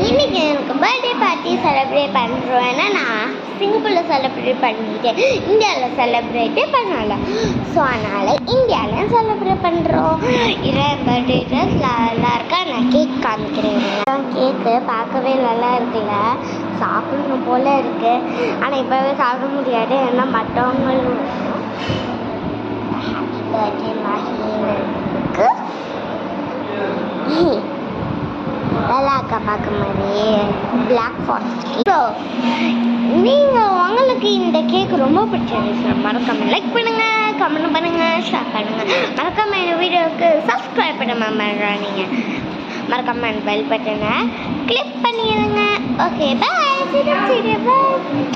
இன்னைக்கு எனக்கு birthday party celebrate பண்ணுறோம். ஏன்னா நான் சிங்கப்பூரில் செலிப்ரேட் பண்ணிட்டேன், இந்தியாவில் செலிப்ரேட்டே பண்ணலை. ஸோ அதனால் இந்தியாவிலையும் செலிப்ரேட் பண்ணுறோம். இல்லை பர்த்டே ட்ரெஸ் நல்லா இருக்கா, நான் கேக் காமிக்கிறேன். கேக்கு பார்க்கவே நல்லா இருக்குல்ல, சாப்பிடணும் போல் இருக்குது. ஆனால் இப்போவே சாப்பிட முடியாது, ஏன்னா மற்றவங்களும் ஹாப்பி பர்த்டே மஹின்னு இருக்கு. நல்லா இருக்கா பார்க்கும் போதே பிளாக் ஃபாரஸ்ட். ஸோ நீங்கள் உங்களுக்கு இந்த கேக் ரொம்ப பிடிச்சிருந்துச்சு, மறக்காமல் லைக் பண்ணுங்கள், கமெண்ட் பண்ணுங்கள், ஷேர் பண்ணுங்கள். மறக்காமல் இந்த வீடியோவுக்கு சப்ஸ்கிரைப் பண்ண மறந்துடாதீங்க. மறக்காமல் பெல் பட்டனை கிளிக் பண்ணிடுங்க. ஓகே பாய், சரி பாய்.